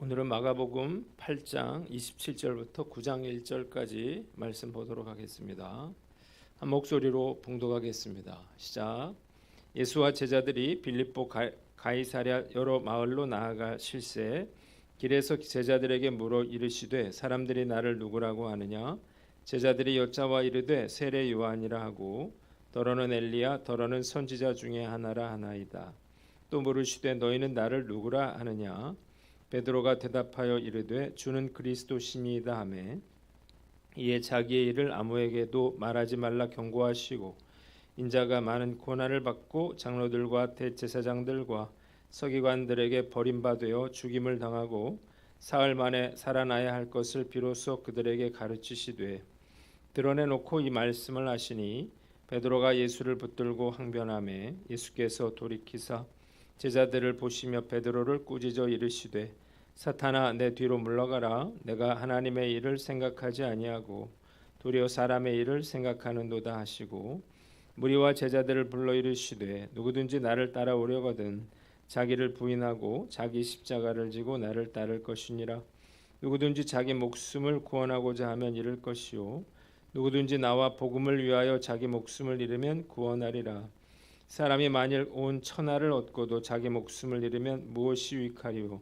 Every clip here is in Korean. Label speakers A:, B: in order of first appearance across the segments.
A: 오늘은 마가복음 8장 27절부터 9장 1절까지 말씀 보도록 하겠습니다. 한 목소리로 봉독하겠습니다. 시작. 예수와 제자들이 빌립보 가이사랴 여러 마을로 나아가실새 길에서 제자들에게 물어 이르시되 사람들이 나를 누구라고 하느냐? 제자들이 여짜와 이르되 세례 요한이라 하고 더러는 엘리야 더러는 선지자 중에 하나라 하나이다. 또 물으시되 너희는 나를 누구라 하느냐? 베드로가 대답하여 이르되 주는 그리스도시니이다 하매 이에 자기의 일을 아무에게도 말하지 말라 경고하시고 인자가 많은 고난을 받고 장로들과 대제사장들과 서기관들에게 버림받아 죽임을 당하고 사흘 만에 살아나야 할 것을 비로소 그들에게 가르치시되 드러내놓고 이 말씀을 하시니 베드로가 예수를 붙들고 항변하매 예수께서 돌이키사 제자들을 보시며 베드로를 꾸짖어 이르시되 사탄아 내 뒤로 물러가라. 내가 하나님의 일을 생각하지 아니하고 도리어 사람의 일을 생각하는도다 하시고 무리와 제자들을 불러 이르시되 누구든지 나를 따라오려거든 자기를 부인하고 자기 십자가를 지고 나를 따를 것이니라. 누구든지 자기 목숨을 구원하고자 하면 잃을 것이요 누구든지 나와 복음을 위하여 자기 목숨을 잃으면 구원하리라. 사람이 만일 온 천하를 얻고도 자기 목숨을 잃으면 무엇이 유익하리요?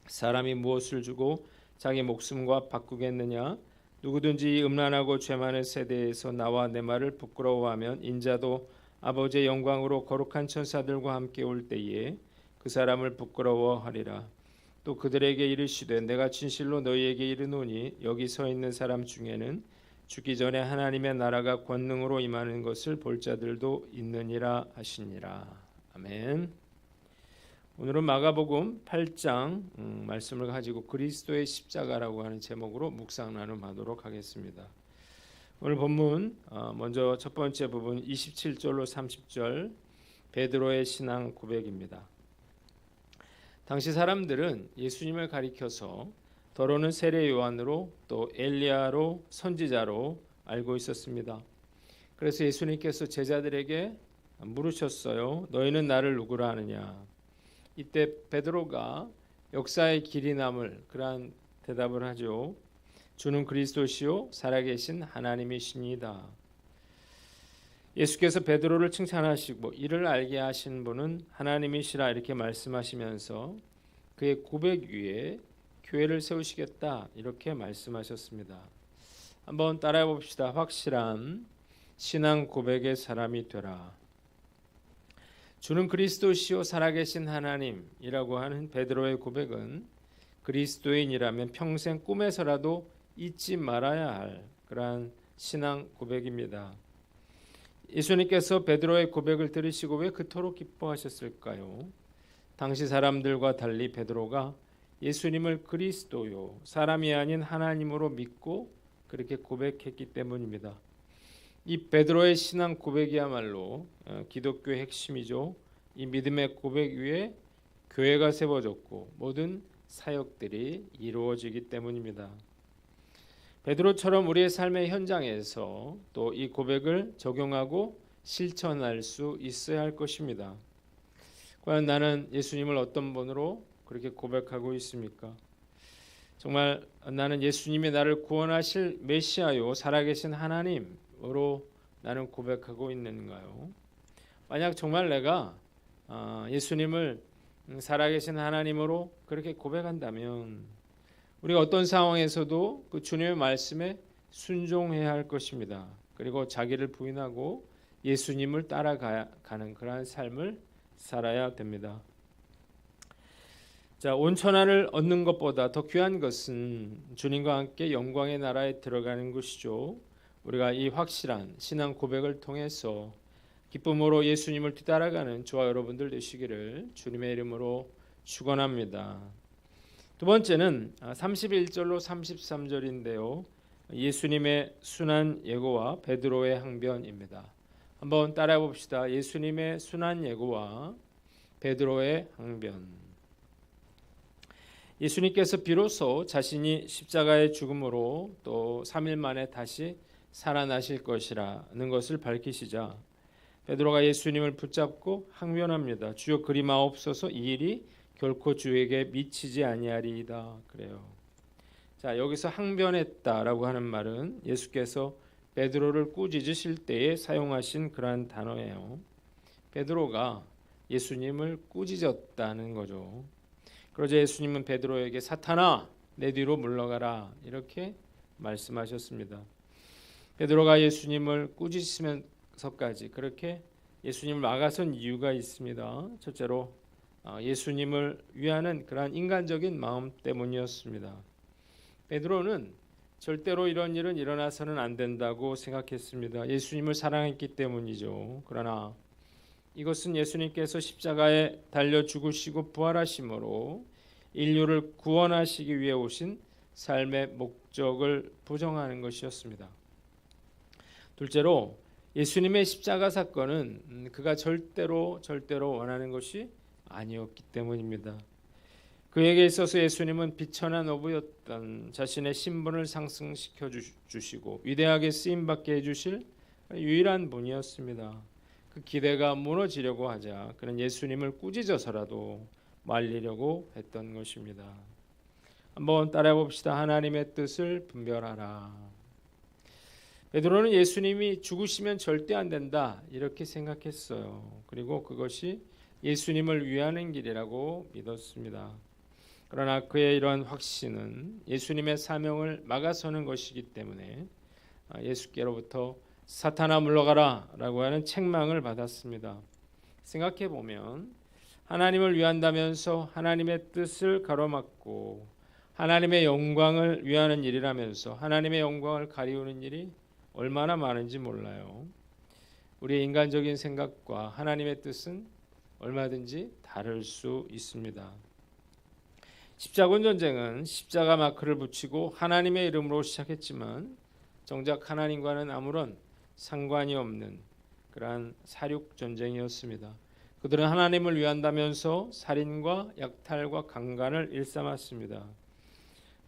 A: 사람이 무엇을 주고 자기 목숨과 바꾸겠느냐? 누구든지 이 음란하고 죄 많은 세대에서 나와 내 말을 부끄러워하면 인자도 아버지의 영광으로 거룩한 천사들과 함께 올 때에 그 사람을 부끄러워하리라. 또 그들에게 이르시되 내가 진실로 너희에게 이르노니 여기 서 있는 사람 중에는 죽기 전에 하나님의 나라가 권능으로 임하는 것을 볼 자들도 있느니라 하시니라. 아멘. 오늘은 마가복음 8장 말씀을 가지고 그리스도의 십자가라고 하는 제목으로 묵상 나눔하도록 하겠습니다. 오늘 본문 먼저 첫 번째 부분 27절로 30절 베드로의 신앙 고백입니다. 당시 사람들은 예수님을 가리켜서 더러는 세례 요한으로 또 엘리야로 선지자로 알고 있었습니다. 그래서 예수님께서 제자들에게 물으셨어요. 너희는 나를 누구라 하느냐? 이때 베드로가 역사의 길이 남을 그러한 대답을 하죠. 주는 그리스도시요 살아계신 하나님이시니이다. 예수께서 베드로를 칭찬하시고 이를 알게 하신 분은 하나님이시라 이렇게 말씀하시면서 그의 고백 위에 교회를 세우시겠다 이렇게 말씀하셨습니다. 한번 따라해 봅시다. 확실한 신앙 고백의 사람이 되라. 주는 그리스도시요 살아계신 하나님이라고 하는 베드로의 고백은 그리스도인이라면 평생 꿈에서라도 잊지 말아야 할 그러한 신앙 고백입니다. 예수님께서 베드로의 고백을 들으시고 왜 그토록 기뻐하셨을까요? 당시 사람들과 달리 베드로가 예수님을 그리스도요 사람이 아닌 하나님으로 믿고 그렇게 고백했기 때문입니다. 이 베드로의 신앙 고백이야말로 기독교의 핵심이죠. 이 믿음의 고백 위에 교회가 세워졌고 모든 사역들이 이루어지기 때문입니다. 베드로처럼 우리의 삶의 현장에서 또 이 고백을 적용하고 실천할 수 있어야 할 것입니다. 과연 나는 예수님을 어떤 분으로 그렇게 고백하고 있습니까? 정말 나는 예수님이 나를 구원하실 메시아요 살아계신 하나님으로 나는 고백하고 있는가요? 만약 정말 내가 예수님을 살아계신 하나님으로 그렇게 고백한다면 우리가 어떤 상황에서도 그 주님의 말씀에 순종해야 할 것입니다. 그리고 자기를 부인하고 예수님을 따라가는 그러한 삶을 살아야 됩니다. 자, 온 천하를 얻는 것보다 더 귀한 것은 주님과 함께 영광의 나라에 들어가는 것이죠. 우리가 이 확실한 신앙 고백을 통해서 기쁨으로 예수님을 뒤따라가는 저와 여러분들 되시기를 주님의 이름으로 축원합니다. 두 번째는 31절로 33절인데요. 예수님의 순한 예고와 베드로의 항변입니다. 한번 따라해 봅시다. 예수님의 순한 예고와 베드로의 항변. 예수님께서 비로소 자신이 십자가의 죽음으로 또 3일 만에 다시 살아나실 것이라는 것을 밝히시자 베드로가 예수님을 붙잡고 항변합니다. 주여 그리마옵소서 이 일이 결코 주에게 미치지 아니하리이다. 그래요. 자, 여기서 항변했다라고 하는 말은 예수께서 베드로를 꾸짖으실 때에 사용하신 그러한 단어예요. 베드로가 예수님을 꾸짖었다는 거죠. 그러자 예수님은 베드로에게 사탄아 내 뒤로 물러가라 이렇게 말씀하셨습니다. 베드로가 예수님을 꾸짖으면서까지 그렇게 예수님을 막아선 이유가 있습니다. 첫째로 예수님을 위하는 그러한 인간적인 마음 때문이었습니다. 베드로는 절대로 이런 일은 일어나서는 안 된다고 생각했습니다. 예수님을 사랑했기 때문이죠. 그러나 이것은 예수님께서 십자가에 달려 죽으시고 부활하심으로 인류를 구원하시기 위해 오신 삶의 목적을 부정하는 것이었습니다. 둘째로 예수님의 십자가 사건은 그가 절대로 원하는 것이 아니었기 때문입니다. 그에게 있어서 예수님은 비천한 어부였던 자신의 신분을 상승시켜 주시고 위대하게 쓰임받게 해주실 유일한 분이었습니다. 그 기대가 무너지려고 하자 그는 예수님을 꾸짖어서라도 말리려고 했던 것입니다. 한번 따라해 봅시다. 하나님의 뜻을 분별하라. 베드로는 예수님이 죽으시면 절대 안 된다 이렇게 생각했어요. 그리고 그것이 예수님을 위하는 길이라고 믿었습니다. 그러나 그의 이러한 확신은 예수님의 사명을 막아서는 것이기 때문에 예수께로부터 사탄아 물러가라 라고 하는 책망을 받았습니다. 생각해 보면 하나님을 위한다면서 하나님의 뜻을 가로막고 하나님의 영광을 위하는 일이라면서 하나님의 영광을 가리우는 일이 얼마나 많은지 몰라요. 우리의 인간적인 생각과 하나님의 뜻은 얼마든지 다를 수 있습니다. 십자군 전쟁은 십자가 마크를 붙이고 하나님의 이름으로 시작했지만 정작 하나님과는 아무런 상관이 없는 그러한 사륙 전쟁이었습니다. 그들은 하나님을 위한다면서 살인과 약탈과 강간을 일삼았습니다.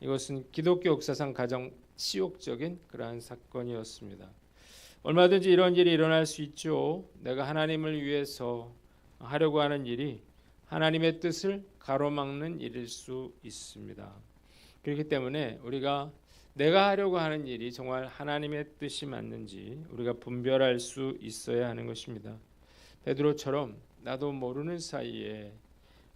A: 이것은 기독교 역사상 가장 치욕적인 그러한 사건이었습니다. 얼마든지 이런 일이 일어날 수 있죠. 내가 하나님을 위해서 하려고 하는 일이 하나님의 뜻을 가로막는 일일 수 있습니다. 그렇기 때문에 우리가 내가 하려고 하는 일이 정말 하나님의 뜻이 맞는지 우리가 분별할 수 있어야 하는 것입니다. 베드로처럼 나도 모르는 사이에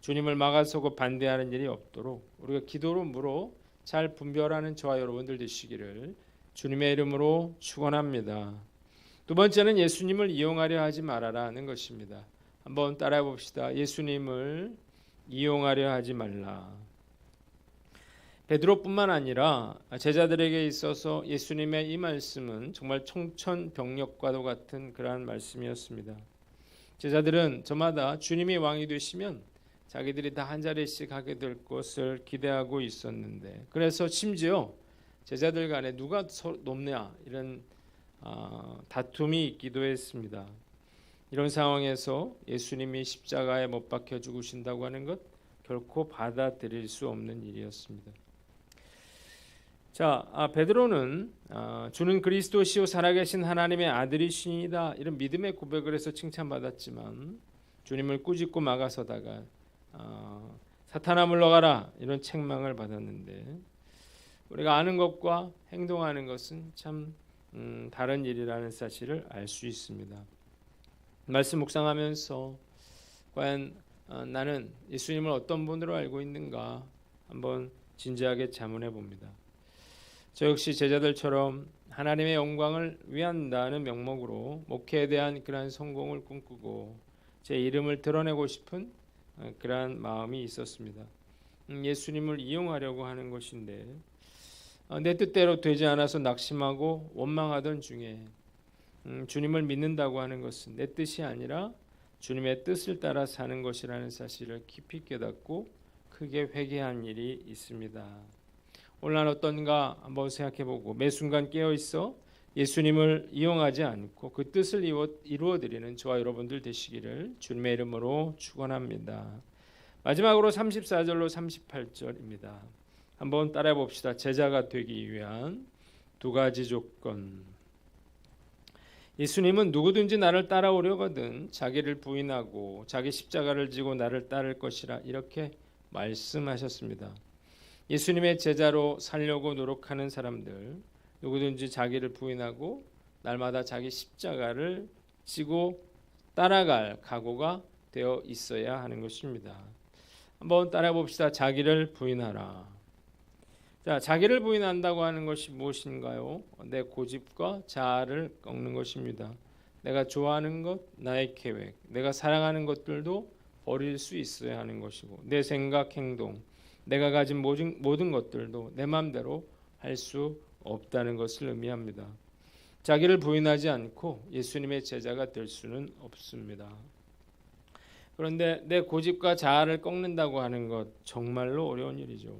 A: 주님을 막아서고 반대하는 일이 없도록 우리가 기도로 물어 잘 분별하는 저와 여러분들 되시기를 주님의 이름으로 축원합니다. 두 번째는 예수님을 이용하려 하지 말아라는 것입니다. 한번 따라해 봅시다. 예수님을 이용하려 하지 말라. 베드로뿐만 아니라 제자들에게 있어서 예수님의 이 말씀은 정말 청천벽력과도 같은 그러한 말씀이었습니다. 제자들은 저마다 주님이 왕이 되시면 자기들이 다 한 자리씩 하게 될 것을 기대하고 있었는데 그래서 심지어 제자들 간에 누가 높냐 이런 다툼이 있기도 했습니다. 이런 상황에서 예수님이 십자가에 못 박혀 죽으신다고 하는 것 결코 받아들일 수 없는 일이었습니다. 자, 베드로는 주는 그리스도시요 살아계신 하나님의 아들이시니다 이런 믿음의 고백을 해서 칭찬받았지만 주님을 꾸짖고 막아서다가 사탄아 물러가라 이런 책망을 받았는데 우리가 아는 것과 행동하는 것은 참 다른 일이라는 사실을 알 수 있습니다. 말씀 묵상하면서 과연 나는 예수님을 어떤 분으로 알고 있는가 한번 진지하게 자문해 봅니다. 저 역시 제자들처럼 하나님의 영광을 위한다는 명목으로 목회에 대한 그러한 성공을 꿈꾸고 제 이름을 드러내고 싶은 그러한 마음이 있었습니다. 예수님을 이용하려고 하는 것인데 내 뜻대로 되지 않아서 낙심하고 원망하던 중에 주님을 믿는다고 하는 것은 내 뜻이 아니라 주님의 뜻을 따라 사는 것이라는 사실을 깊이 깨닫고 크게 회개한 일이 있습니다. 오늘 난 어떤가 한번 생각해보고 매 순간 깨어있어 예수님을 이용하지 않고 그 뜻을 이루어드리는 저와 여러분들 되시기를 주님의 이름으로 축원합니다. 마지막으로 34절로 38절입니다. 한번 따라해 봅시다. 제자가 되기 위한 두 가지 조건. 예수님은 누구든지 나를 따라오려거든 자기를 부인하고 자기 십자가를 지고 나를 따를 것이라 이렇게 말씀하셨습니다. 예수님의 제자로 살려고 노력하는 사람들, 누구든지 자기를 부인하고 날마다 자기 십자가를 지고 따라갈 각오가 되어 있어야 하는 것입니다. 한번 따라 봅시다. 자기를 부인하라. 자, 자기를 부인한다고 하는 것이 무엇인가요? 내 고집과 자아를 꺾는 것입니다. 내가 좋아하는 것, 나의 계획, 내가 사랑하는 것들도 버릴 수 있어야 하는 것이고, 내 생각, 행동, 내가 가진 모든 것들도 내 마음대로 할 수 없다는 것을 의미합니다. 자기를 부인하지 않고 예수님의 제자가 될 수는 없습니다. 그런데 내 고집과 자아를 꺾는다고 하는 것 정말로 어려운 일이죠.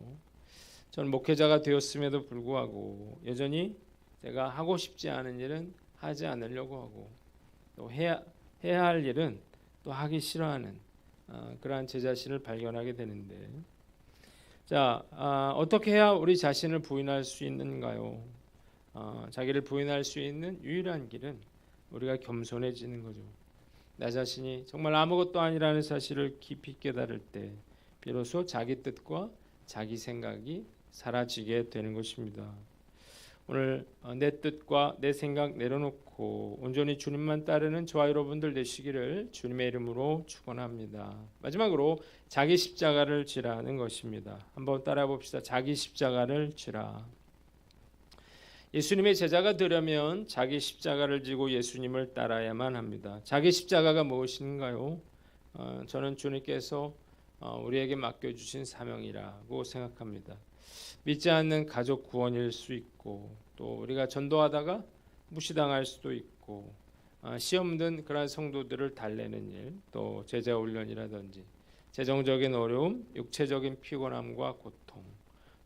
A: 저는 목회자가 되었음에도 불구하고 여전히 제가 하고 싶지 않은 일은 하지 않으려고 하고 또 해야 할 일은 또 하기 싫어하는 그러한 제 자신을 발견하게 되는데, 자, 어떻게 해야 우리 자신을 부인할 수 있는가요? 자기를 부인할 수 있는 유일한 길은 우리가 겸손해지는 거죠. 나 자신이 정말 아무것도 아니라는 사실을 깊이 깨달을 때 비로소 자기 뜻과 자기 생각이 사라지게 되는 것입니다. 오늘 내 뜻과 내 생각 내려놓고 온전히 주님만 따르는 저와 여러분들 되시기를 주님의 이름으로 축원합니다. 마지막으로 자기 십자가를 지라는 것입니다. 한번 따라 봅시다. 자기 십자가를 지라. 예수님의 제자가 되려면 자기 십자가를 지고 예수님을 따라야만 합니다. 자기 십자가가 무엇인가요? 저는 주님께서 우리에게 맡겨주신 사명이라고 생각합니다. 믿지 않는 가족 구원일 수 있고, 또 우리가 전도하다가 무시당할 수도 있고, 시험 든 그러한 성도들을 달래는 일, 또 제자 훈련이라든지 재정적인 어려움, 육체적인 피곤함과 고통,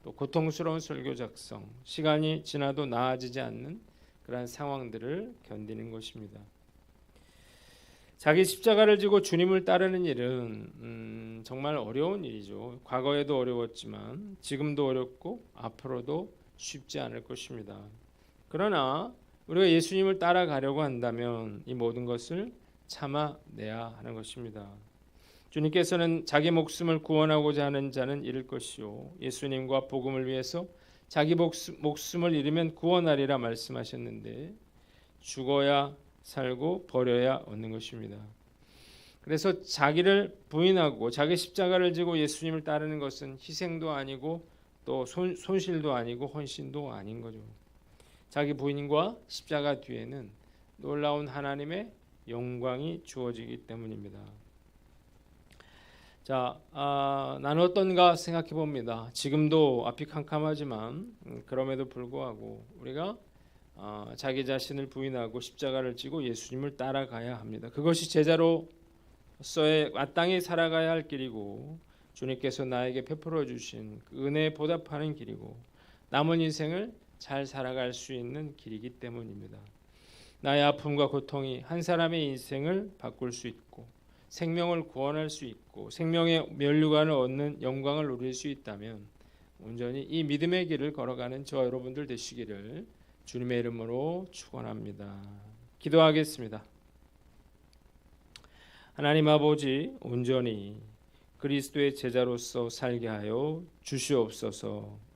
A: 또 고통스러운 설교 작성, 시간이 지나도 나아지지 않는 그러한 상황들을 견디는 것입니다. 자기 십자가를 지고 주님을 따르는 일은 정말 어려운 일이죠. 과거에도 어려웠지만 지금도 어렵고 앞으로도 쉽지 않을 것입니다. 그러나 우리가 예수님을 따라가려고 한다면 이 모든 것을 참아내야 하는 것입니다. 주님께서는 자기 목숨을 구원하고자 하는 자는 잃을 것이요 예수님과 복음을 위해서 자기 목숨을 잃으면 구원하리라 말씀하셨는데, 죽어야 살고 버려야 얻는 것입니다. 그래서 자기를 부인하고 자기 십자가를 지고 예수님을 따르는 것은 희생도 아니고 또 손실도 아니고 헌신도 아닌 거죠. 자기 부인과 십자가 뒤에는 놀라운 하나님의 영광이 주어지기 때문입니다. 자, 나는 어떤가 생각해 봅니다. 지금도 앞이 캄캄하지만 그럼에도 불구하고 우리가 자기 자신을 부인하고 십자가를 지고 예수님을 따라가야 합니다. 그것이 제자로서의 마땅히 살아가야 할 길이고, 주님께서 나에게 베풀어 주신 그 은혜에 보답하는 길이고, 남은 인생을 잘 살아갈 수 있는 길이기 때문입니다. 나의 아픔과 고통이 한 사람의 인생을 바꿀 수 있고 생명을 구원할 수 있고 생명의 면류관을 얻는 영광을 누릴 수 있다면 온전히 이 믿음의 길을 걸어가는 저와 여러분들 되시기를 주님의 이름으로 축원합니다. 기도하겠습니다. 하나님 아버지, 온전히 그리스도의 제자로서 살게 하여 주시옵소서.